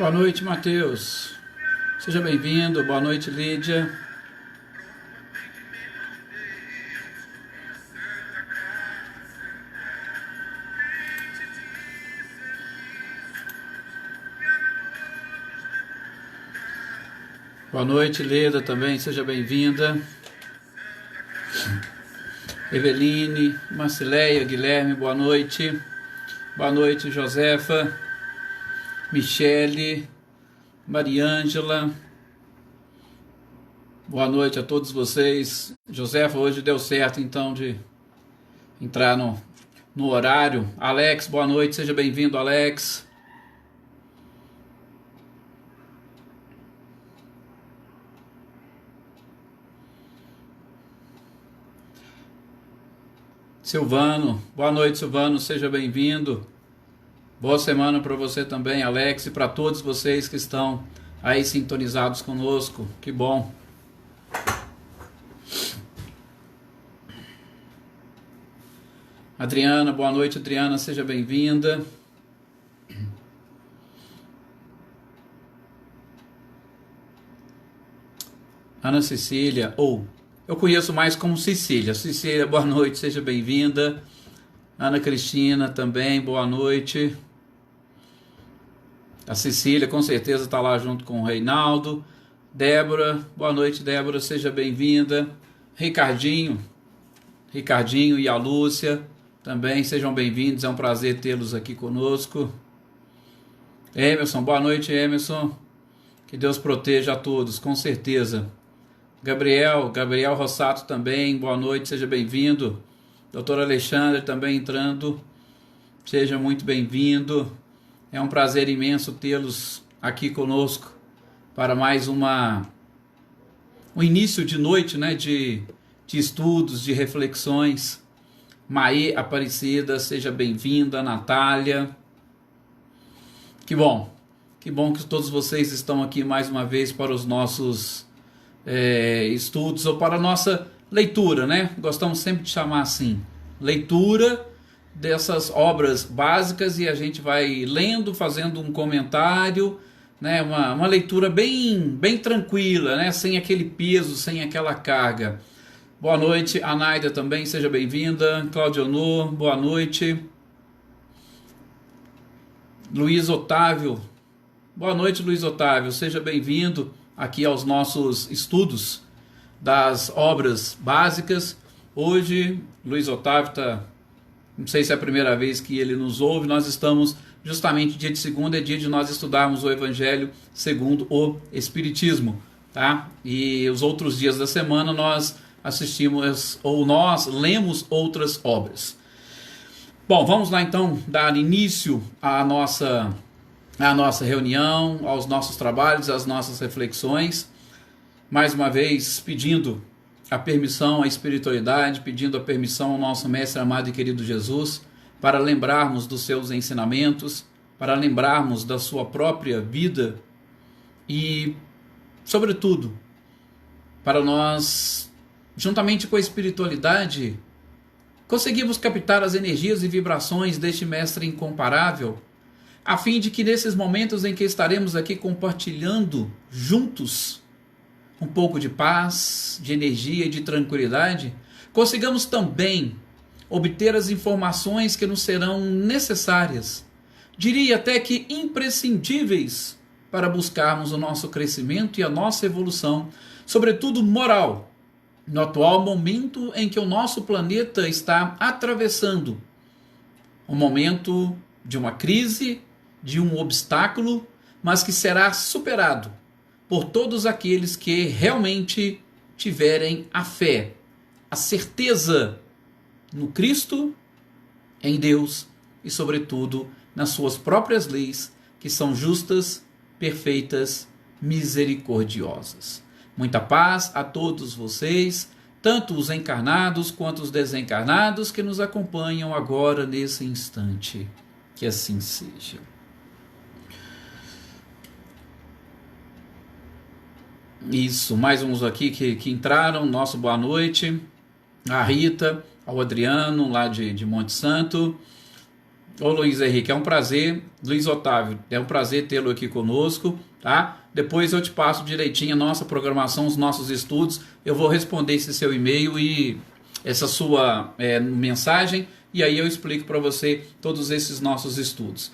Boa noite, Matheus. Seja bem-vindo. Boa noite, Lídia. Boa noite, Leda, também. Seja bem-vinda. Eveline, Marcileia, Guilherme, boa noite. Boa noite, Josefa, Michele, Mariângela. Boa noite a todos vocês. Josefa, hoje deu certo então de entrar no horário. Alex, boa noite, seja bem-vindo, Alex. Silvano, boa noite, Silvano, seja bem-vindo. Boa semana para você também, Alex, e para todos vocês que estão aí sintonizados conosco. Que bom. Adriana, boa noite, Adriana, seja bem-vinda. Ana Cecília, eu conheço mais como Cecília. Cecília, boa noite, seja bem-vinda. Ana Cristina também, boa noite. A Cecília com certeza está lá junto com o Reinaldo. Débora, boa noite, Débora, seja bem-vinda. Ricardinho e a Lúcia também, sejam bem-vindos, é um prazer tê-los aqui conosco. Emerson, boa noite, Emerson. Que Deus proteja a todos, com certeza. Gabriel Rossato também, boa noite, seja bem-vindo. Doutor Alexandre também entrando, seja muito bem-vindo. É um prazer imenso tê-los aqui conosco para mais um início de noite, né, de estudos, de reflexões. Maê Aparecida, seja bem-vinda. Natália, que bom que todos vocês estão aqui mais uma vez para os nossos estudos ou para a nossa leitura, né? Gostamos sempre de chamar assim, leitura dessas obras básicas, e a gente vai lendo, fazendo um comentário, né? Uma leitura bem tranquila, né? Sem aquele peso, sem aquela carga. Boa noite, Anaida também, seja bem-vinda. Claudionor, boa noite. Luiz Otávio, boa noite, Luiz Otávio, seja bem-vindo aqui aos nossos estudos das obras básicas. Hoje, Luiz Otávio não sei se é a primeira vez que ele nos ouve. Nós estamos justamente, dia de segunda é dia de nós estudarmos o Evangelho segundo o Espiritismo, tá? E os outros dias da semana nós assistimos ou nós lemos outras obras. Bom, vamos lá então dar início à nossa reunião, aos nossos trabalhos, às nossas reflexões. Mais uma vez pedindo a permissão à espiritualidade, pedindo a permissão ao nosso mestre amado e querido Jesus, para lembrarmos dos seus ensinamentos, para lembrarmos da sua própria vida e, sobretudo, para nós, juntamente com a espiritualidade, conseguirmos captar as energias e vibrações deste mestre incomparável, a fim de que nesses momentos em que estaremos aqui compartilhando juntos um pouco de paz, de energia e de tranquilidade, consigamos também obter as informações que nos serão necessárias, diria até que imprescindíveis, para buscarmos o nosso crescimento e a nossa evolução, sobretudo moral, no atual momento em que o nosso planeta está atravessando um momento de uma crise, de um obstáculo, mas que será superado por todos aqueles que realmente tiverem a fé, a certeza no Cristo, em Deus e, sobretudo, nas suas próprias leis, que são justas, perfeitas, misericordiosas. Muita paz a todos vocês, tanto os encarnados quanto os desencarnados que nos acompanham agora nesse instante. Que assim seja. Isso, mais uns aqui que entraram. Nosso boa noite. A Rita, ao Adriano, lá de Monte Santo. Ô Luiz Henrique, é um prazer. Luiz Otávio, é um prazer tê-lo aqui conosco, tá? Depois eu te passo direitinho a nossa programação, os nossos estudos. Eu vou responder esse seu e-mail e essa sua mensagem, e aí eu explico para você todos esses nossos estudos.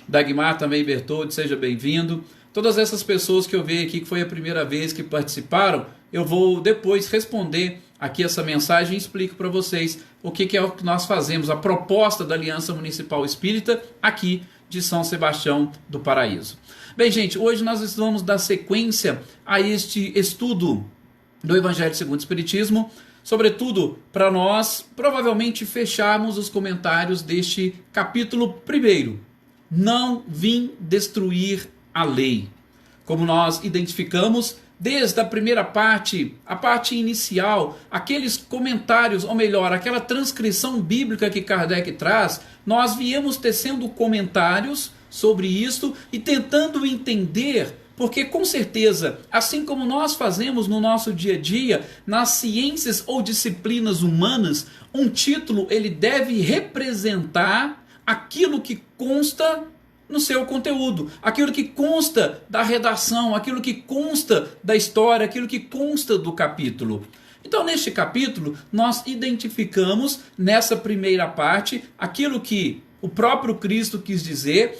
Dagmar também, Bertoldi, seja bem-vindo. Todas essas pessoas que eu vejo aqui, que foi a primeira vez que participaram, eu vou depois responder aqui essa mensagem e explico para vocês o que é o que nós fazemos, a proposta da Aliança Municipal Espírita aqui de São Sebastião do Paraíso. Bem, gente, hoje nós vamos dar sequência a este estudo do Evangelho segundo o Espiritismo, sobretudo para nós provavelmente fecharmos os comentários deste capítulo 1. Não vim destruir a lei. Como nós identificamos desde a primeira parte, a parte inicial, aqueles comentários, ou melhor, aquela transcrição bíblica que Kardec traz, nós viemos tecendo comentários sobre isto e tentando entender, porque com certeza, assim como nós fazemos no nosso dia a dia, nas ciências ou disciplinas humanas, um título ele deve representar aquilo que consta no seu conteúdo, aquilo que consta da redação, aquilo que consta da história, aquilo que consta do capítulo. Então, neste capítulo, nós identificamos nessa primeira parte aquilo que o próprio Cristo quis dizer,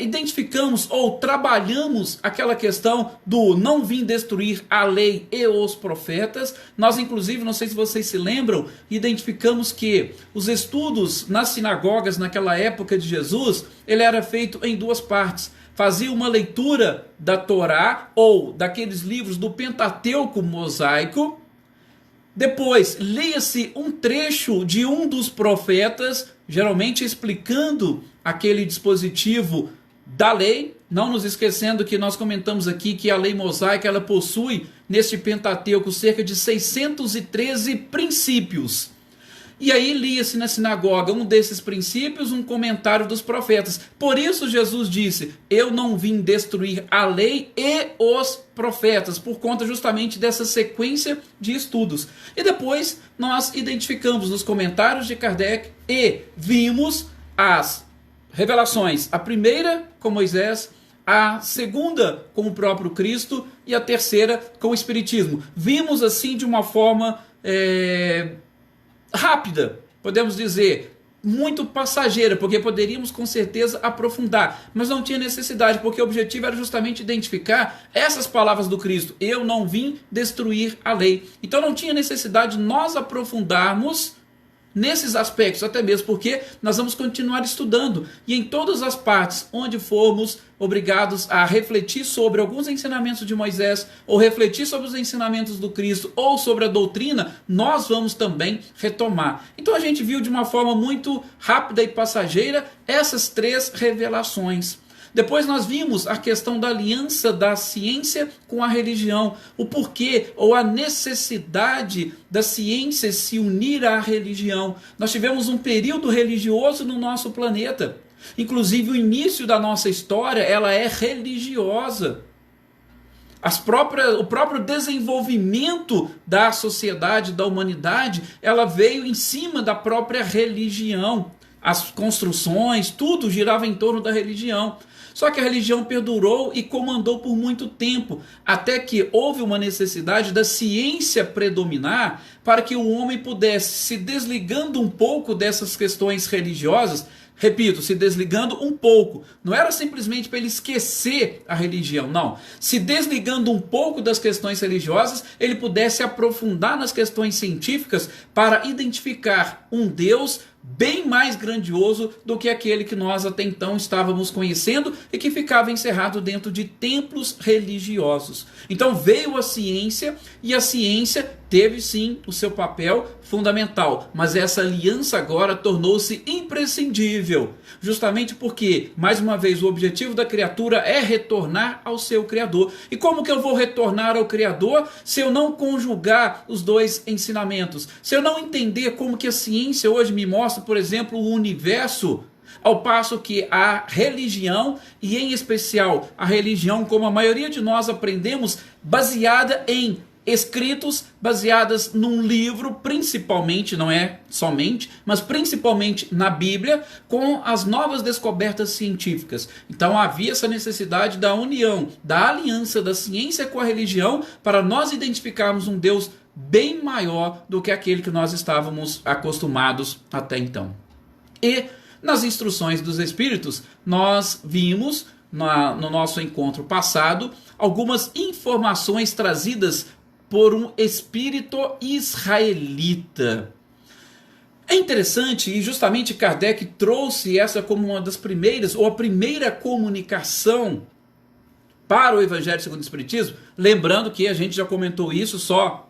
identificamos ou trabalhamos aquela questão do não vim destruir a lei e os profetas. Nós, inclusive, não sei se vocês se lembram, identificamos que os estudos nas sinagogas naquela época de Jesus, ele era feito em duas partes. Fazia uma leitura da Torá ou daqueles livros do Pentateuco mosaico. Depois, lia-se um trecho de um dos profetas, geralmente explicando aquele dispositivo da lei, não nos esquecendo que nós comentamos aqui que a lei mosaica ela possui neste Pentateuco cerca de 613 princípios. E aí lia-se na sinagoga um desses princípios, um comentário dos profetas. Por isso Jesus disse, eu não vim destruir a lei e os profetas, por conta justamente dessa sequência de estudos. E depois nós identificamos nos comentários de Kardec e vimos as revelações. A primeira com Moisés, a segunda com o próprio Cristo e a terceira com o Espiritismo. Vimos assim de uma forma rápida, podemos dizer, muito passageira, porque poderíamos com certeza aprofundar, mas não tinha necessidade, porque o objetivo era justamente identificar essas palavras do Cristo, eu não vim destruir a lei. Então não tinha necessidade de nós aprofundarmos nesses aspectos, até mesmo porque nós vamos continuar estudando, e em todas as partes onde formos obrigados a refletir sobre alguns ensinamentos de Moisés, ou refletir sobre os ensinamentos do Cristo, ou sobre a doutrina, nós vamos também retomar. Então a gente viu de uma forma muito rápida e passageira essas três revelações. Depois nós vimos a questão da aliança da ciência com a religião, o porquê ou a necessidade da ciência se unir à religião. Nós tivemos um período religioso no nosso planeta. Inclusive o início da nossa história, ela é religiosa. O próprio desenvolvimento da sociedade, da humanidade, ela veio em cima da própria religião. As construções, tudo girava em torno da religião. Só que a religião perdurou e comandou por muito tempo, até que houve uma necessidade da ciência predominar para que o homem pudesse, se desligando um pouco dessas questões religiosas, repito, se desligando um pouco, não era simplesmente para ele esquecer a religião, não. Se desligando um pouco das questões religiosas, ele pudesse aprofundar nas questões científicas para identificar um Deus bem mais grandioso do que aquele que nós até então estávamos conhecendo e que ficava encerrado dentro de templos religiosos. Então veio a ciência e a ciência teve sim o seu papel fundamental, mas essa aliança agora tornou-se imprescindível, justamente porque, mais uma vez, o objetivo da criatura é retornar ao seu Criador. E como que eu vou retornar ao Criador se eu não conjugar os dois ensinamentos? Se eu não entender como que a ciência hoje me mostra, por exemplo, o universo, ao passo que a religião, e em especial a religião como a maioria de nós aprendemos, baseada em escritos baseadas num livro, principalmente, não é somente, mas principalmente na Bíblia, com as novas descobertas científicas. Então havia essa necessidade da união, da aliança da ciência com a religião, para nós identificarmos um Deus bem maior do que aquele que nós estávamos acostumados até então. E nas instruções dos Espíritos, nós vimos no nosso encontro passado algumas informações trazidas por um espírito israelita. É interessante, e justamente Kardec trouxe essa como uma das primeiras, ou a primeira comunicação para o Evangelho segundo o Espiritismo, lembrando que a gente já comentou isso, só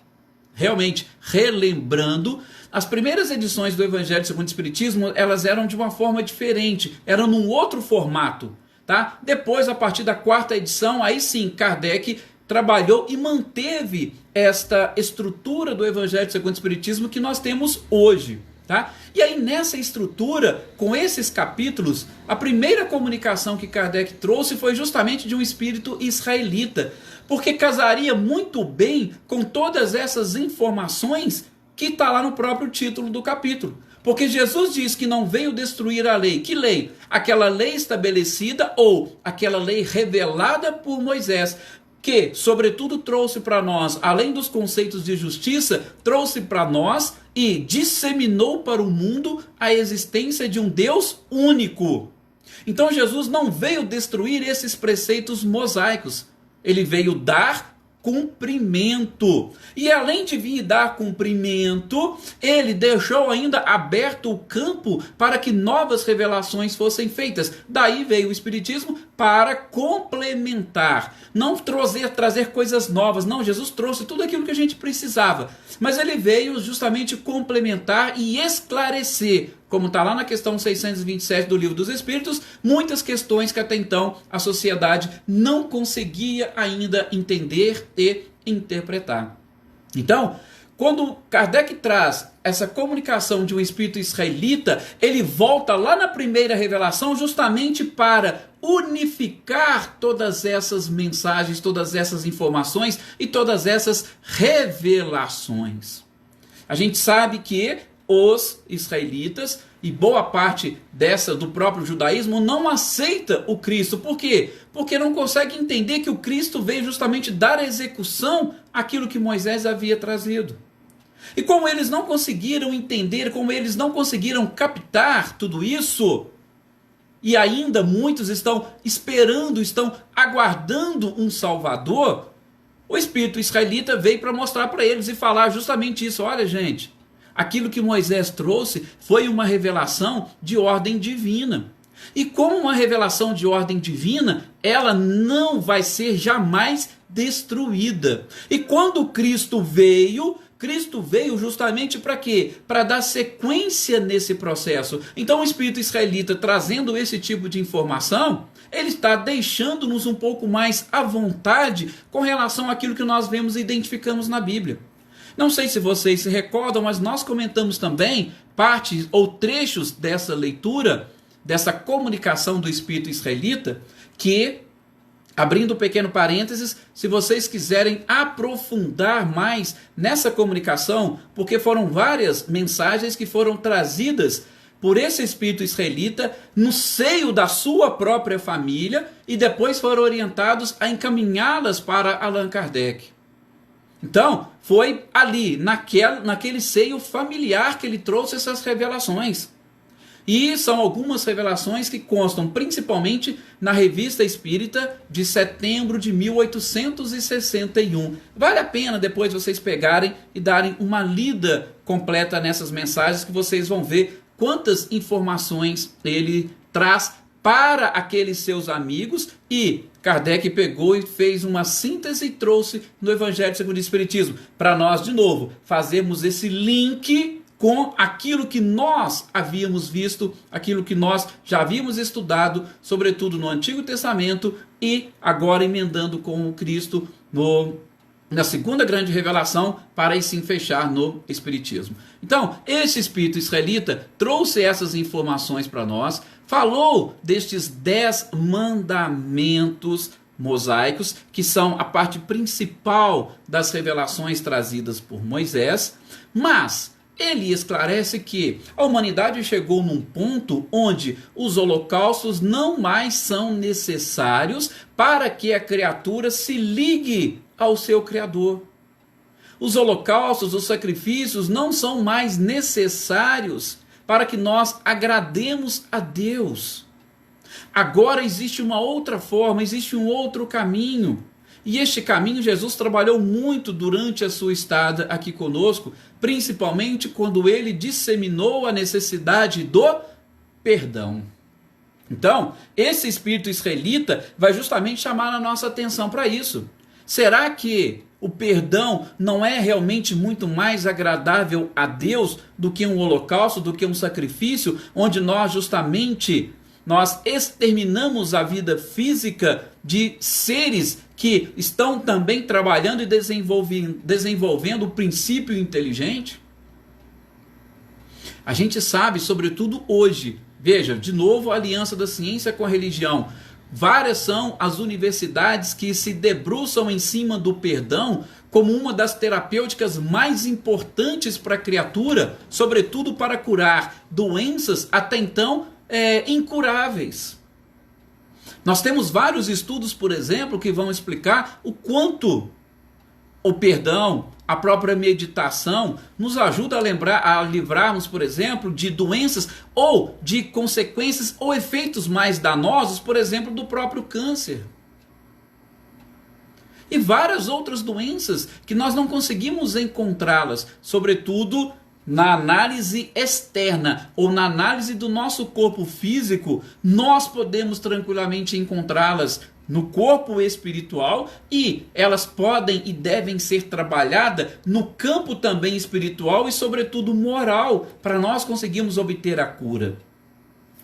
realmente relembrando, as primeiras edições do Evangelho segundo o Espiritismo, elas eram de uma forma diferente, eram num outro formato, tá? Depois, a partir da quarta edição, aí sim, Kardec trabalhou e manteve esta estrutura do Evangelho segundo o Espiritismo que nós temos hoje, tá? E aí nessa estrutura, com esses capítulos, a primeira comunicação que Kardec trouxe foi justamente de um espírito israelita, porque casaria muito bem com todas essas informações que está lá no próprio título do capítulo. Porque Jesus diz que não veio destruir a lei. Que lei? Aquela lei estabelecida ou aquela lei revelada por Moisés, que, sobretudo, trouxe para nós, além dos conceitos de justiça, trouxe para nós e disseminou para o mundo a existência de um Deus único. Então Jesus não veio destruir esses preceitos mosaicos, ele veio dar cumprimento. E além de vir dar cumprimento, ele deixou ainda aberto o campo para que novas revelações fossem feitas. Daí veio o Espiritismo para complementar, não trazer coisas novas. Não, Jesus trouxe tudo aquilo que a gente precisava, mas ele veio justamente complementar e esclarecer, como está lá na questão 627 do Livro dos Espíritos, muitas questões que até então a sociedade não conseguia ainda entender e interpretar. Então, quando Kardec traz essa comunicação de um espírito israelita, ele volta lá na primeira revelação justamente para unificar todas essas mensagens, todas essas informações e todas essas revelações. A gente sabe que os israelitas e boa parte do próprio judaísmo não aceita o Cristo. Por quê? Porque não consegue entender que o Cristo veio justamente dar execução àquilo que Moisés havia trazido. E como eles não conseguiram entender, como eles não conseguiram captar tudo isso, e ainda muitos estão esperando, estão aguardando um Salvador, o espírito israelita veio para mostrar para eles e falar justamente isso. Olha, gente, aquilo que Moisés trouxe foi uma revelação de ordem divina. E como uma revelação de ordem divina, ela não vai ser jamais destruída. E quando Cristo veio justamente para quê? Para dar sequência nesse processo. Então o espírito israelita, trazendo esse tipo de informação, ele está deixando-nos um pouco mais à vontade com relação àquilo que nós vemos e identificamos na Bíblia. Não sei se vocês se recordam, mas nós comentamos também partes ou trechos dessa leitura, dessa comunicação do espírito israelita, que, abrindo um pequeno parênteses, se vocês quiserem aprofundar mais nessa comunicação, porque foram várias mensagens que foram trazidas por esse espírito israelita no seio da sua própria família e depois foram orientados a encaminhá-las para Allan Kardec. Então, foi ali, naquele seio familiar que ele trouxe essas revelações. E são algumas revelações que constam principalmente na Revista Espírita de setembro de 1861. Vale a pena depois vocês pegarem e darem uma lida completa nessas mensagens, que vocês vão ver quantas informações ele traz para aqueles seus amigos, e Kardec pegou e fez uma síntese e trouxe no Evangelho segundo o Espiritismo, para nós, de novo, fazermos esse link com aquilo que nós havíamos visto, aquilo que nós já havíamos estudado, sobretudo no Antigo Testamento, e agora emendando com o Cristo na segunda grande revelação, para aí sim fechar no Espiritismo. Então, esse espírito israelita trouxe essas informações para nós, falou destes 10 mandamentos mosaicos, que são a parte principal das revelações trazidas por Moisés, mas ele esclarece que a humanidade chegou num ponto onde os holocaustos não mais são necessários para que a criatura se ligue ao seu Criador. Os holocaustos, os sacrifícios não são mais necessários para que nós agrademos a Deus. Agora existe uma outra forma, existe um outro caminho. E este caminho Jesus trabalhou muito durante a sua estada aqui conosco, principalmente quando ele disseminou a necessidade do perdão. Então, esse espírito israelita vai justamente chamar a nossa atenção para isso. Será que o perdão não é realmente muito mais agradável a Deus do que um holocausto, do que um sacrifício, onde nós exterminamos a vida física de seres que estão também trabalhando e desenvolvendo o princípio inteligente? A gente sabe, sobretudo hoje, veja, de novo a aliança da ciência com a religião. Várias são as universidades que se debruçam em cima do perdão como uma das terapêuticas mais importantes para a criatura, sobretudo para curar doenças até então incuráveis. Nós temos vários estudos, por exemplo, que vão explicar o quanto o perdão, a própria meditação, nos ajuda a livrarmos, por exemplo, de doenças ou de consequências ou efeitos mais danosos, por exemplo, do próprio câncer. E várias outras doenças que nós não conseguimos encontrá-las, sobretudo na análise externa ou na análise do nosso corpo físico, nós podemos tranquilamente encontrá-las no corpo espiritual, e elas podem e devem ser trabalhadas no campo também espiritual e sobretudo moral, para nós conseguirmos obter a cura.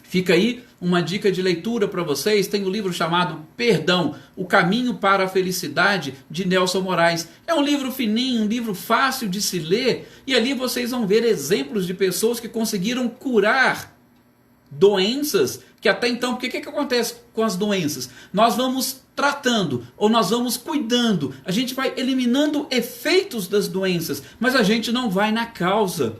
Fica aí uma dica de leitura para vocês. Tem um livro chamado Perdão, o Caminho para a Felicidade, de Nelson Moraes. É um livro fininho, um livro fácil de se ler, e ali vocês vão ver exemplos de pessoas que conseguiram curar doenças que até então, porque o que acontece com as doenças? Nós vamos tratando, ou nós vamos cuidando, a gente vai eliminando efeitos das doenças, mas a gente não vai na causa.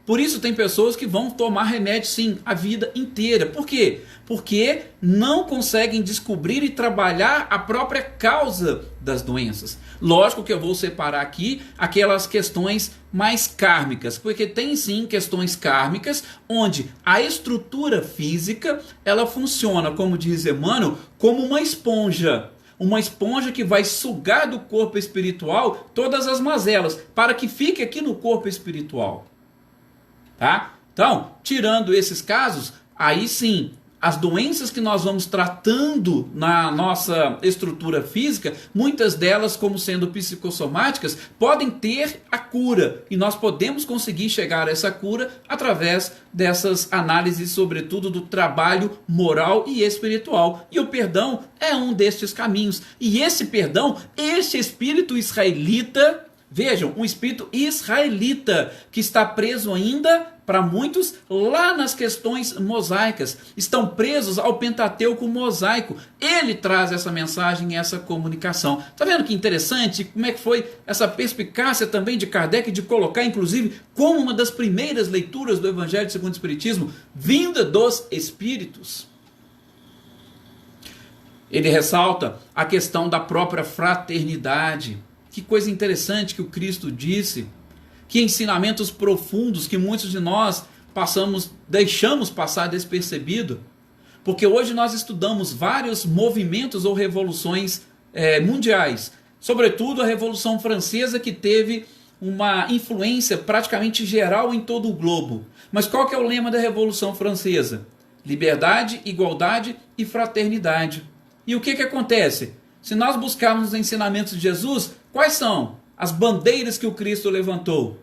Por isso tem pessoas que vão tomar remédio sim, a vida inteira. Por quê? Porque não conseguem descobrir e trabalhar a própria causa das doenças. Lógico que eu vou separar aqui aquelas questões mais kármicas, porque tem sim questões kármicas onde a estrutura física, ela funciona, como diz Emmanuel, como uma esponja. Uma esponja que vai sugar do corpo espiritual todas as mazelas, para que fique aqui no corpo espiritual. Tá? Então, tirando esses casos, aí sim, as doenças que nós vamos tratando na nossa estrutura física, muitas delas, como sendo psicossomáticas, podem ter a cura. E nós podemos conseguir chegar a essa cura através dessas análises, sobretudo do trabalho moral e espiritual. E o perdão é um destes caminhos. E esse perdão, esse espírito israelita, vejam, um espírito israelita que está preso ainda, para muitos, lá nas questões mosaicas. Estão presos ao Pentateuco mosaico. Ele traz essa mensagem e essa comunicação. Está vendo que interessante? Como é que foi essa perspicácia também de Kardec de colocar, inclusive, como uma das primeiras leituras do Evangelho segundo o Espiritismo, vinda dos Espíritos. Ele ressalta a questão da própria fraternidade. Que coisa interessante que o Cristo disse, que ensinamentos profundos que muitos de nós deixamos passar despercebido, porque hoje nós estudamos vários movimentos ou revoluções mundiais, sobretudo a Revolução Francesa, que teve uma influência praticamente geral em todo o globo. Mas qual que é o lema da Revolução Francesa? Liberdade, igualdade e fraternidade. E o que acontece? Se nós buscarmos os ensinamentos de Jesus, quais são as bandeiras que o Cristo levantou?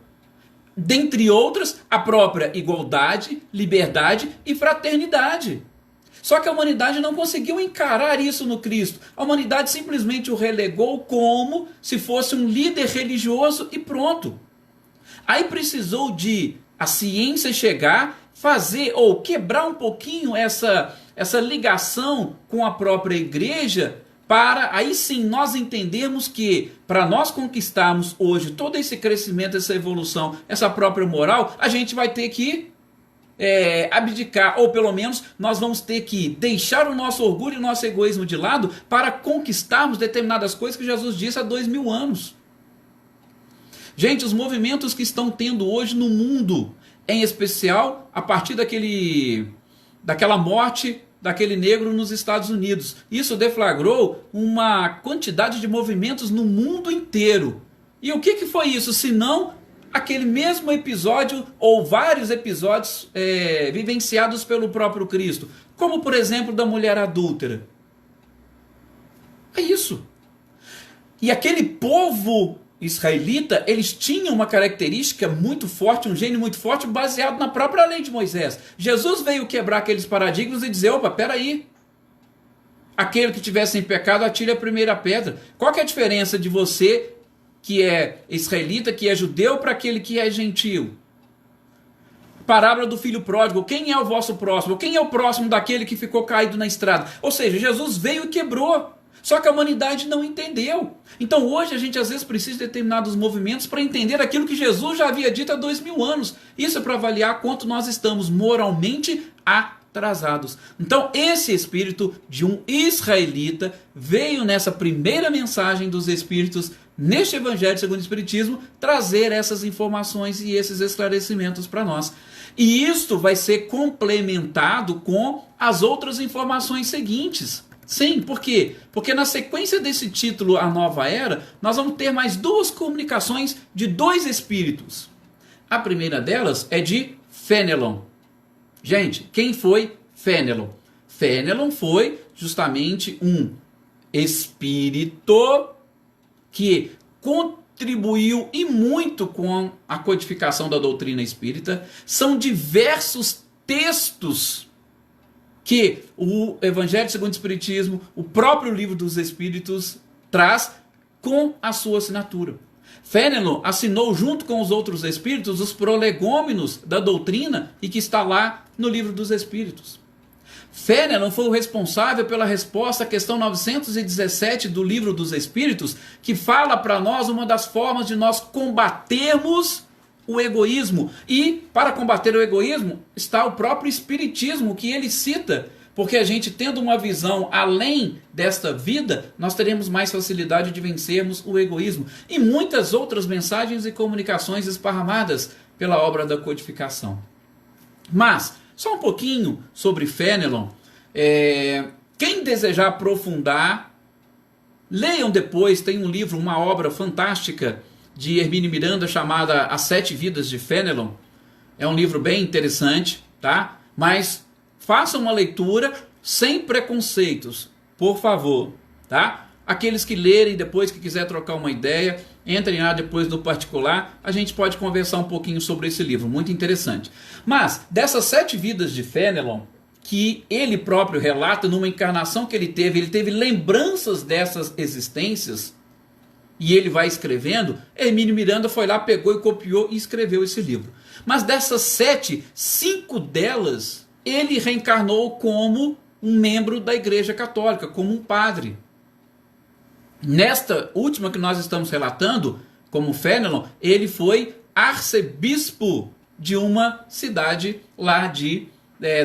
Dentre outras, a própria igualdade, liberdade e fraternidade. Só que a humanidade não conseguiu encarar isso no Cristo. A humanidade simplesmente o relegou como se fosse um líder religioso e pronto. Aí precisou de a ciência chegar, fazer ou quebrar um pouquinho essa ligação com a própria igreja, para aí sim nós entendermos que para nós conquistarmos hoje todo esse crescimento, essa evolução, essa própria moral, a gente vai ter que abdicar, ou pelo menos nós vamos ter que deixar o nosso orgulho e o nosso egoísmo de lado para conquistarmos determinadas coisas que Jesus disse há 2000 anos. Gente, os movimentos que estão tendo hoje no mundo, em especial a partir daquela morte daquele negro nos Estados Unidos, isso deflagrou uma quantidade de movimentos no mundo inteiro. E o que foi isso, senão aquele mesmo episódio ou vários episódios vivenciados pelo próprio Cristo, como por exemplo da mulher adúltera. É isso. E aquele povo israelita, eles tinham uma característica muito forte, um gênio muito forte, baseado na própria lei de Moisés. Jesus veio quebrar aqueles paradigmas e dizer, opa, peraí, aquele que tivesse em pecado, atire a primeira pedra. Qual que é a diferença de você, que é israelita, que é judeu, para aquele que é gentio? Parábola do filho pródigo, quem é o vosso próximo? Quem é o próximo daquele que ficou caído na estrada? Ou seja, Jesus veio e quebrou. Só que a humanidade não entendeu. Então hoje a gente às vezes precisa de determinados movimentos para entender aquilo que Jesus já havia dito há 2000 anos. Isso é para avaliar quanto nós estamos moralmente atrasados. Então esse espírito de um israelita veio nessa primeira mensagem dos espíritos, neste Evangelho segundo o Espiritismo, trazer essas informações e esses esclarecimentos para nós. E isto vai ser complementado com as outras informações seguintes. Sim, por quê? Porque na sequência desse título, A Nova Era, nós vamos ter mais duas comunicações de dois espíritos. A primeira delas é de Fenelon. Gente, quem foi Fenelon? Fenelon foi justamente um espírito que contribuiu e muito com a codificação da doutrina espírita. São diversos textos que o Evangelho segundo o Espiritismo, o próprio Livro dos Espíritos, traz com a sua assinatura. Fenelon assinou junto com os outros espíritos os prolegômenos da doutrina e que está lá no Livro dos Espíritos. Fenelon foi o responsável pela resposta à questão 917 do Livro dos Espíritos, que fala para nós uma das formas de nós combatermos o egoísmo. E para combater o egoísmo está o próprio Espiritismo, que ele cita, porque a gente tendo uma visão além desta vida, nós teremos mais facilidade de vencermos o egoísmo. E muitas outras mensagens e comunicações esparramadas pela obra da codificação. Mas, só um pouquinho sobre Fenelon. Quem desejar aprofundar, leiam depois, tem um livro, uma obra fantástica de Hermínio Miranda chamada As Sete Vidas de Fenelon. É um livro bem interessante, tá? Mas façam uma leitura sem preconceitos, por favor, tá? Aqueles que lerem depois, que quiser trocar uma ideia, entrem lá depois no particular, a gente pode conversar um pouquinho sobre esse livro, muito interessante. Mas, dessas 7 vidas de Fenelon, que ele próprio relata numa encarnação que ele teve lembranças dessas existências, e ele vai escrevendo, Hermínio Miranda foi lá, pegou e copiou e escreveu esse livro. Mas dessas 7, 5 delas, ele reencarnou como um membro da Igreja Católica, como um padre. Nesta última que nós estamos relatando, como Fenelon, ele foi arcebispo de uma cidade lá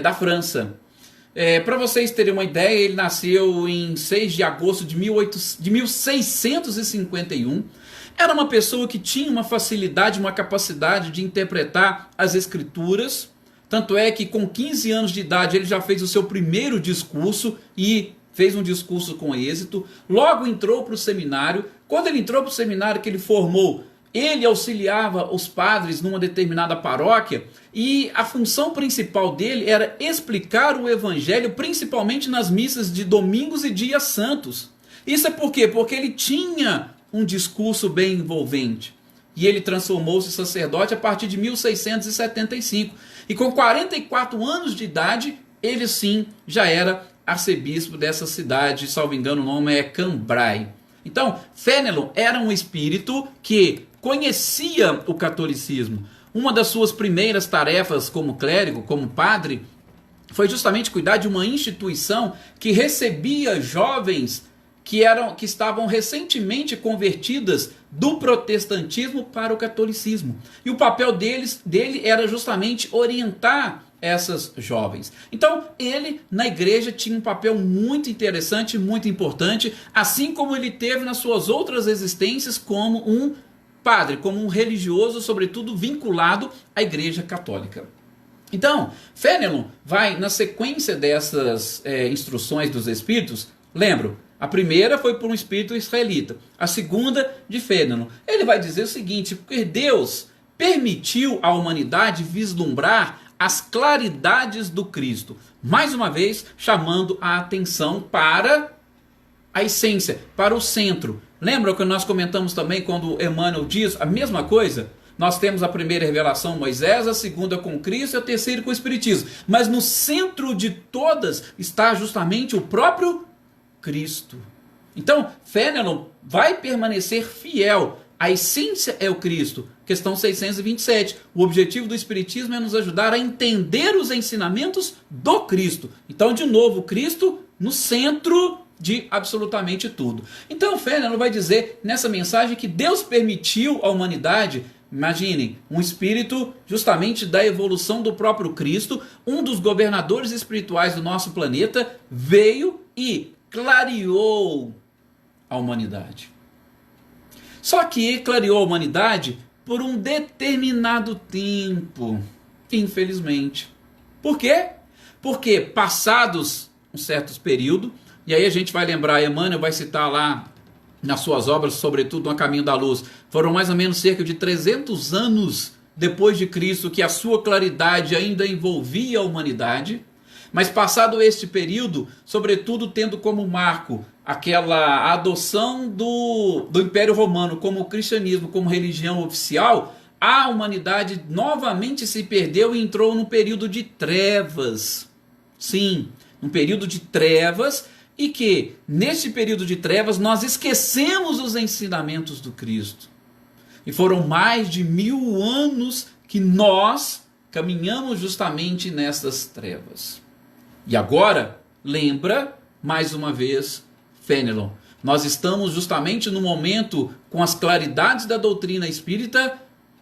da França. Para vocês terem uma ideia, ele nasceu em 6 de agosto de 1651. Era uma pessoa que tinha uma facilidade, uma capacidade de interpretar as escrituras. Tanto é que com 15 anos de idade ele já fez o seu primeiro discurso e fez um discurso com êxito. Logo entrou para o seminário. Quando ele entrou para o seminário que ele formou, ele auxiliava os padres numa determinada paróquia e a função principal dele era explicar o evangelho, principalmente nas missas de domingos e dias santos. Isso é por quê? Porque ele tinha um discurso bem envolvente. E ele transformou-se em sacerdote a partir de 1675. E com 44 anos de idade, ele sim já era arcebispo dessa cidade, salvo engano o nome é Cambrai. Então, Fenelon era um espírito que conhecia o catolicismo. Uma das suas primeiras tarefas como clérigo, como padre, foi justamente cuidar de uma instituição que recebia jovens que estavam recentemente convertidas do protestantismo para o catolicismo. E o papel dele era justamente orientar essas jovens. Então, ele na igreja tinha um papel muito interessante, muito importante, assim como ele teve nas suas outras existências como um padre, como um religioso, sobretudo vinculado à igreja católica. Então, Fénelon vai, na sequência dessas instruções dos espíritos, lembro, a primeira foi por um espírito israelita, a segunda de Fénelon. Ele vai dizer o seguinte, porque Deus permitiu à humanidade vislumbrar as claridades do Cristo, mais uma vez chamando a atenção para a essência, para o centro. Lembra o que nós comentamos também quando Emmanuel diz a mesma coisa? Nós temos a primeira revelação Moisés, a segunda com Cristo e a terceira com o Espiritismo. Mas no centro de todas está justamente o próprio Cristo. Então, Fénelon vai permanecer fiel. A essência é o Cristo. Questão 627. O objetivo do Espiritismo é nos ajudar a entender os ensinamentos do Cristo. Então, de novo, Cristo no centro de absolutamente tudo. Então, Fénelon vai dizer nessa mensagem que Deus permitiu à humanidade, imaginem, um espírito justamente da evolução do próprio Cristo, um dos governadores espirituais do nosso planeta, veio e clareou a humanidade. Só que clareou a humanidade por um determinado tempo, infelizmente. Por quê? Porque passados um certo período, e aí a gente vai lembrar, Emmanuel vai citar lá nas suas obras, sobretudo no A Caminho da Luz, foram mais ou menos cerca de 300 anos depois de Cristo que a sua claridade ainda envolvia a humanidade. Mas passado este período, sobretudo tendo como marco aquela adoção do Império Romano como cristianismo, como religião oficial, a humanidade novamente se perdeu e entrou num período de trevas. Sim, um período de trevas, e que neste período de trevas nós esquecemos os ensinamentos do Cristo. E foram mais de 1000 anos que nós caminhamos justamente nessas trevas. E agora, lembra, mais uma vez, Fénelon, nós estamos justamente no momento com as claridades da doutrina espírita,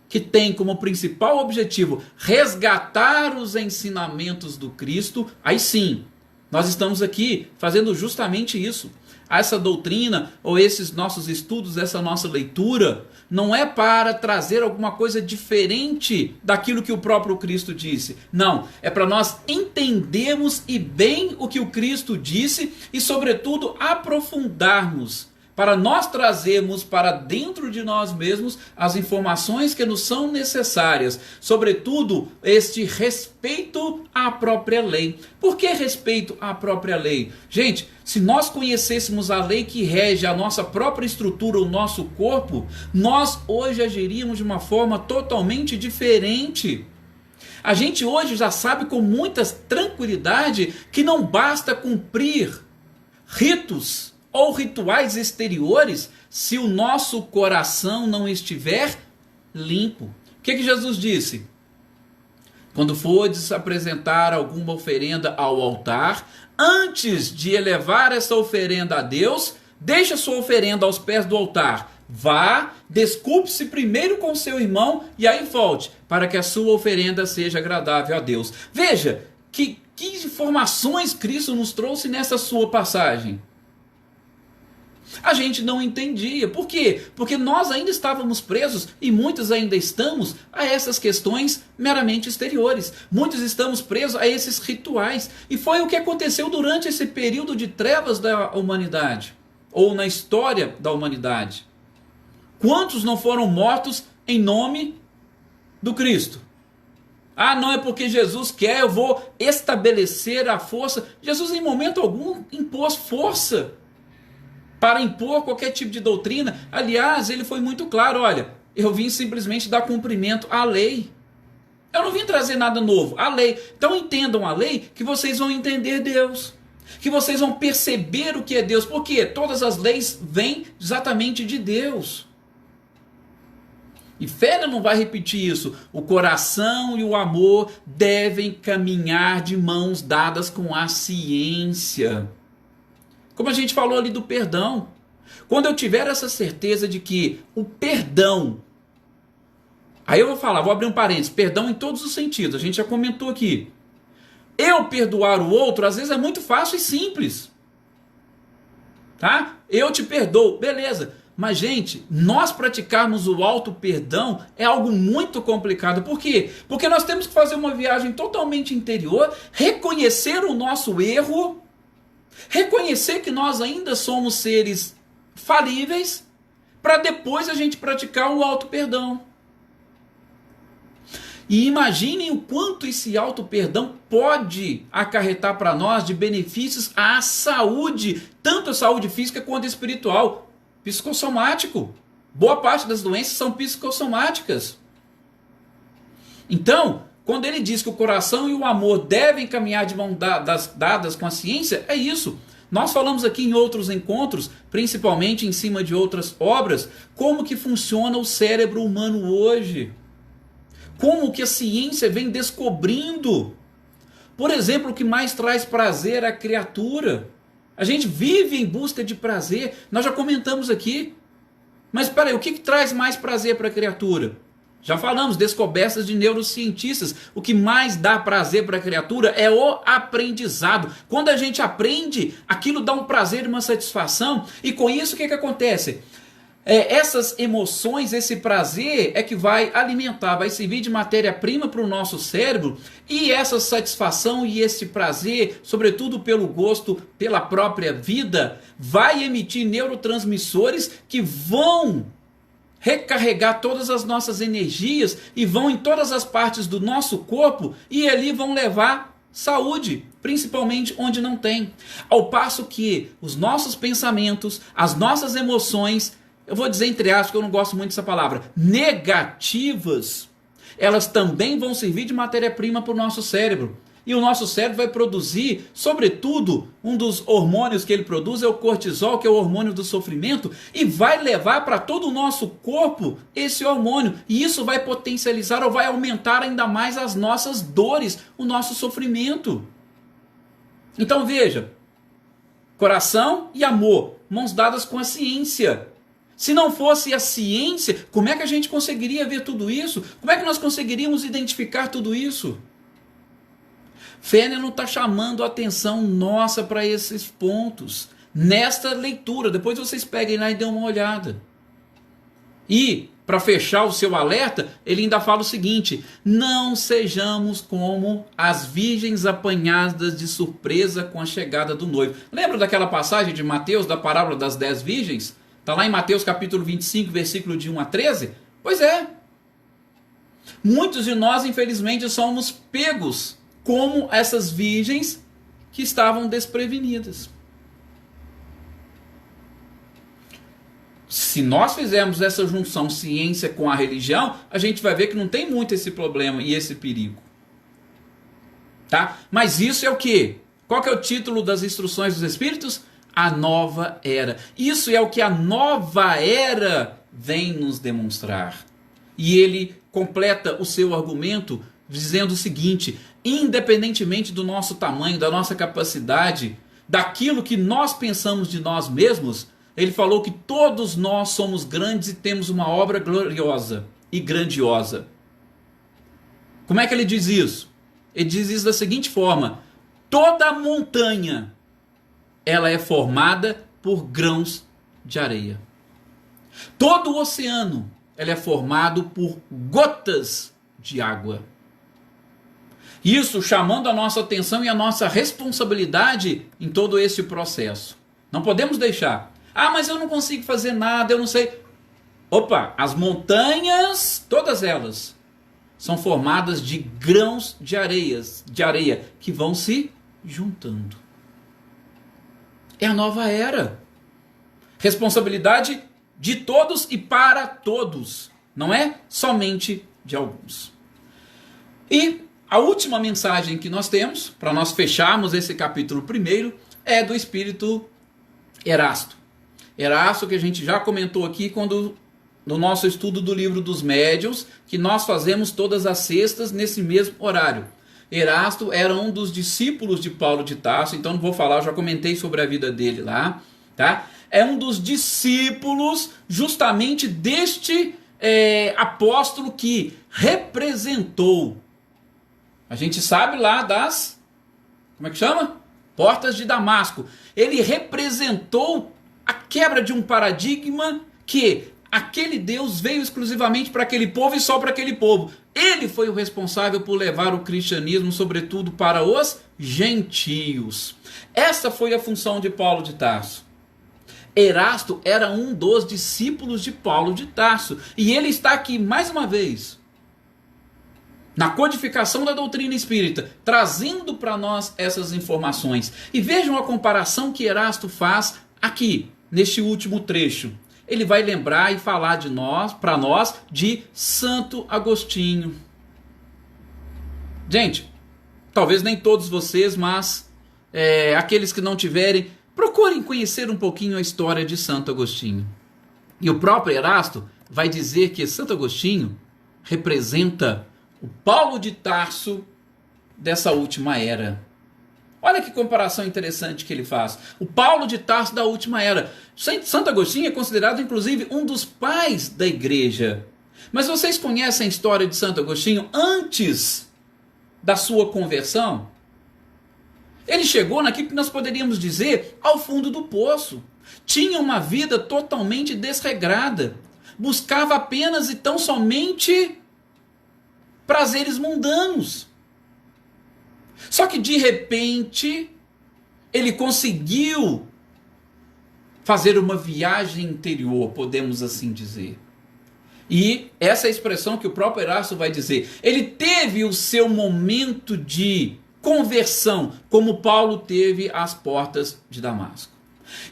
que tem como principal objetivo resgatar os ensinamentos do Cristo. Aí sim, nós estamos aqui fazendo justamente isso. Essa doutrina, ou esses nossos estudos, essa nossa leitura, não é para trazer alguma coisa diferente daquilo que o próprio Cristo disse. Não, é para nós entendermos e bem o que o Cristo disse e, sobretudo, aprofundarmos, para nós trazermos para dentro de nós mesmos as informações que nos são necessárias, sobretudo este respeito à própria lei. Por que respeito à própria lei? Gente, se nós conhecêssemos a lei que rege a nossa própria estrutura, o nosso corpo, nós hoje agiríamos de uma forma totalmente diferente. A gente hoje já sabe com muita tranquilidade que não basta cumprir ritos ou rituais exteriores se o nosso coração não estiver limpo. O que Jesus disse? Quando fordes apresentar alguma oferenda ao altar, antes de elevar essa oferenda a Deus, deixe a sua oferenda aos pés do altar. Vá, desculpe-se primeiro com seu irmão e aí volte, para que a sua oferenda seja agradável a Deus. Veja que informações Cristo nos trouxe nessa sua passagem. A gente não entendia. Por quê? Porque nós ainda estávamos presos, e muitos ainda estamos, a essas questões meramente exteriores. Muitos estamos presos a esses rituais. E foi o que aconteceu durante esse período de trevas da humanidade, ou na história da humanidade. Quantos não foram mortos em nome do Cristo? Ah, não é porque Jesus quer, eu vou estabelecer a força. Jesus em momento algum impôs força para impor qualquer tipo de doutrina. Aliás, ele foi muito claro, olha, eu vim simplesmente dar cumprimento à lei. Eu não vim trazer nada novo, a lei. Então entendam a lei que vocês vão entender Deus, que vocês vão perceber o que é Deus, porque todas as leis vêm exatamente de Deus. E Fénelon vai repetir isso, o coração e o amor devem caminhar de mãos dadas com a ciência. Como a gente falou ali do perdão. Quando eu tiver essa certeza de que o perdão, aí eu vou falar, vou abrir um parênteses, perdão em todos os sentidos, a gente já comentou aqui. Eu perdoar o outro, às vezes é muito fácil e simples. Tá? Eu te perdoo, beleza. Mas, gente, nós praticarmos o auto-perdão é algo muito complicado. Por quê? Porque nós temos que fazer uma viagem totalmente interior, reconhecer o nosso erro, reconhecer que nós ainda somos seres falíveis, para depois a gente praticar o auto-perdão. E imaginem o quanto esse auto-perdão pode acarretar para nós de benefícios à saúde, tanto a saúde física quanto espiritual. Psicossomático. Boa parte das doenças são psicossomáticas. Então, quando ele diz que o coração e o amor devem caminhar de mão dadas com a ciência, é isso. Nós falamos aqui em outros encontros, principalmente em cima de outras obras, como que funciona o cérebro humano hoje. Como que a ciência vem descobrindo. Por exemplo, o que mais traz prazer à criatura. A gente vive em busca de prazer. Nós já comentamos aqui. Mas espera aí, o que traz mais prazer para a criatura? Já falamos, descobertas de neurocientistas. O que mais dá prazer para a criatura é o aprendizado. Quando a gente aprende, aquilo dá um prazer e uma satisfação. E com isso, o que acontece? Essas emoções, esse prazer é que vai alimentar, vai servir de matéria-prima para o nosso cérebro, e essa satisfação e esse prazer, sobretudo pelo gosto, pela própria vida, vai emitir neurotransmissores que vão recarregar todas as nossas energias e vão em todas as partes do nosso corpo e ali vão levar saúde, principalmente onde não tem. Ao passo que os nossos pensamentos, as nossas emoções, eu vou dizer entre aspas, que eu não gosto muito dessa palavra, negativas, elas também vão servir de matéria-prima para o nosso cérebro. E o nosso cérebro vai produzir, sobretudo, um dos hormônios que ele produz é o cortisol, que é o hormônio do sofrimento, e vai levar para todo o nosso corpo esse hormônio. E isso vai potencializar ou vai aumentar ainda mais as nossas dores, o nosso sofrimento. Então veja, coração e amor, mãos dadas com a ciência. Se não fosse a ciência, como é que a gente conseguiria ver tudo isso? Como é que nós conseguiríamos identificar tudo isso? Fenelon está chamando a atenção nossa para esses pontos. Nesta leitura, depois vocês peguem lá e dêem uma olhada. E, para fechar o seu alerta, ele ainda fala o seguinte: não sejamos como as virgens apanhadas de surpresa com a chegada do noivo. Lembra daquela passagem de Mateus, da parábola das 10 virgens? Está lá em Mateus capítulo 25, versículo de 1 a 13? Pois é. Muitos de nós, infelizmente, somos pegos como essas virgens que estavam desprevenidas. Se nós fizermos essa junção ciência com a religião, a gente vai ver que não tem muito esse problema e esse perigo. Tá? Mas isso é o quê? Qual que é o título das instruções dos Espíritos? A nova era. Isso é o que a nova era vem nos demonstrar. E ele completa o seu argumento dizendo o seguinte: independentemente do nosso tamanho, da nossa capacidade, daquilo que nós pensamos de nós mesmos, ele falou que todos nós somos grandes e temos uma obra gloriosa e grandiosa. Como é que ele diz isso? Ele diz isso da seguinte forma: toda montanha, ela é formada por grãos de areia. Todo o oceano, ele é formado por gotas de água. Isso chamando a nossa atenção e a nossa responsabilidade em todo esse processo. Não podemos deixar. Ah, mas eu não consigo fazer nada, eu não sei. Opa, as montanhas, todas elas, são formadas de grãos de areia que vão se juntando. É a nova era. Responsabilidade de todos e para todos. Não é somente de alguns. E a última mensagem que nós temos, para nós fecharmos esse capítulo primeiro, é do espírito Erasto. Erasto, que a gente já comentou aqui no nosso estudo do livro dos médiuns, que nós fazemos todas as sextas nesse mesmo horário. Erasto era um dos discípulos de Paulo de Tarso, então não vou falar, eu já comentei sobre a vida dele lá, tá? É um dos discípulos justamente deste apóstolo que representou, a gente sabe lá das, como é que chama? Portas de Damasco. Ele representou a quebra de um paradigma que aquele Deus veio exclusivamente para aquele povo e só para aquele povo. Ele foi o responsável por levar o cristianismo, sobretudo, para os gentios. Essa foi a função de Paulo de Tarso. Erasto era um dos discípulos de Paulo de Tarso. E ele está aqui mais uma vez, na codificação da doutrina espírita, trazendo para nós essas informações. E vejam a comparação que Erasto faz aqui, neste último trecho. Ele vai lembrar e falar de nós, para nós, de Santo Agostinho. Gente, talvez nem todos vocês, mas aqueles que não tiverem, procurem conhecer um pouquinho a história de Santo Agostinho. E o próprio Erasto vai dizer que Santo Agostinho representa o Paulo de Tarso dessa última era. Olha que comparação interessante que ele faz. O Paulo de Tarso da última era. Santo Agostinho é considerado, inclusive, um dos pais da igreja. Mas vocês conhecem a história de Santo Agostinho antes da sua conversão? Ele chegou naquilo que nós poderíamos dizer ao fundo do poço. Tinha uma vida totalmente desregrada. Buscava apenas e tão somente prazeres mundanos. Só que de repente ele conseguiu fazer uma viagem interior, podemos assim dizer. E essa é a expressão que o próprio Erasto vai dizer. Ele teve o seu momento de conversão, como Paulo teve às portas de Damasco.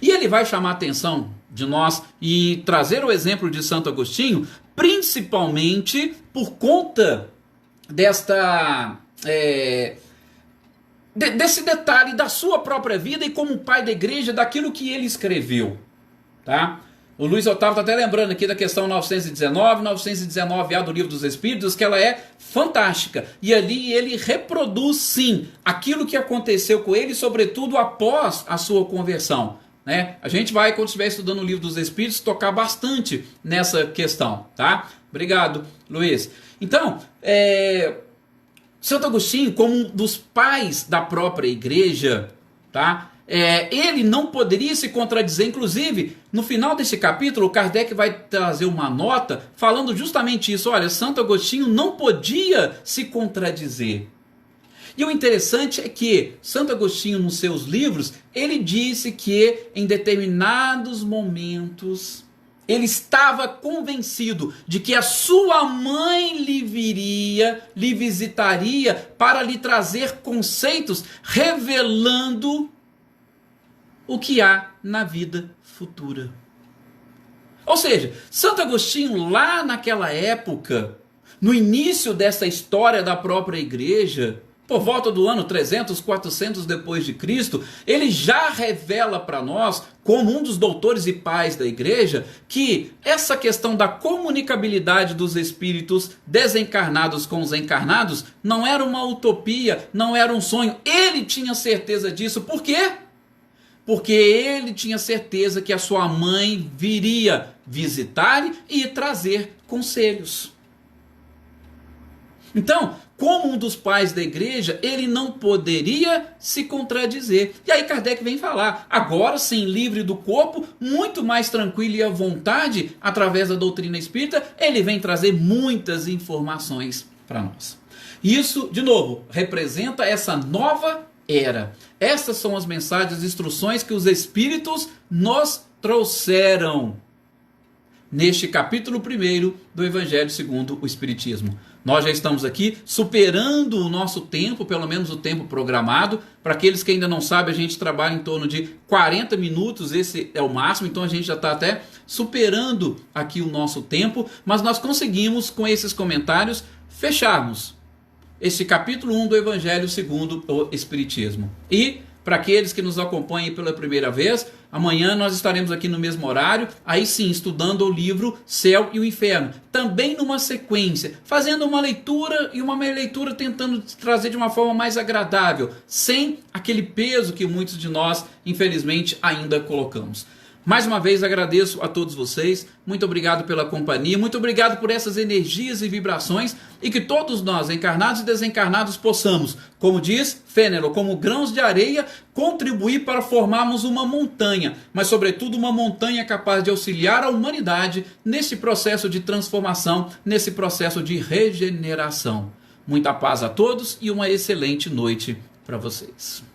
E ele vai chamar a atenção de nós e trazer o exemplo de Santo Agostinho, principalmente por conta desse detalhe da sua própria vida e como pai da igreja, daquilo que ele escreveu, tá? O Luiz Otávio está até lembrando aqui da questão 919A do Livro dos Espíritos, que ela é fantástica. E ali ele reproduz, sim, aquilo que aconteceu com ele, sobretudo após a sua conversão, né? A gente vai, quando estiver estudando o Livro dos Espíritos, tocar bastante nessa questão, tá? Obrigado, Luiz. Então, Santo Agostinho, como um dos pais da própria igreja, tá? Ele não poderia se contradizer. Inclusive, no final desse capítulo, Kardec vai trazer uma nota falando justamente isso. Olha, Santo Agostinho não podia se contradizer. E o interessante é que Santo Agostinho, nos seus livros, ele disse que em determinados momentos ele estava convencido de que a sua mãe lhe visitaria para lhe trazer conceitos revelando o que há na vida futura. Ou seja, Santo Agostinho, lá naquela época, no início dessa história da própria igreja, por volta do ano 300, 400 depois de Cristo, ele já revela para nós, como um dos doutores e pais da igreja, que essa questão da comunicabilidade dos espíritos desencarnados com os encarnados não era uma utopia, não era um sonho. Ele tinha certeza disso. Por quê? Porque ele tinha certeza que a sua mãe viria visitar e trazer conselhos. Então, como um dos pais da igreja, ele não poderia se contradizer. E aí Kardec vem falar, agora sim, livre do corpo, muito mais tranquilo e à vontade, através da doutrina espírita, ele vem trazer muitas informações para nós. Isso, de novo, representa essa nova era. Essas são as mensagens, as instruções que os espíritos nos trouxeram neste capítulo 1 do Evangelho segundo o Espiritismo. Nós já estamos aqui superando o nosso tempo, pelo menos o tempo programado. Para aqueles que ainda não sabem, a gente trabalha em torno de 40 minutos, esse é o máximo, então a gente já está até superando aqui o nosso tempo, mas nós conseguimos, com esses comentários, fecharmos esse capítulo 1 do Evangelho segundo o Espiritismo. E, Para aqueles que nos acompanham pela primeira vez, amanhã nós estaremos aqui no mesmo horário, aí sim, estudando o livro Céu e o Inferno. Também numa sequência, fazendo uma leitura e uma leitura tentando trazer de uma forma mais agradável, sem aquele peso que muitos de nós, infelizmente, ainda colocamos. Mais uma vez agradeço a todos vocês, muito obrigado pela companhia, muito obrigado por essas energias e vibrações e que todos nós, encarnados e desencarnados, possamos, como diz Fenelon, como grãos de areia, contribuir para formarmos uma montanha, mas sobretudo uma montanha capaz de auxiliar a humanidade nesse processo de transformação, nesse processo de regeneração. Muita paz a todos e uma excelente noite para vocês.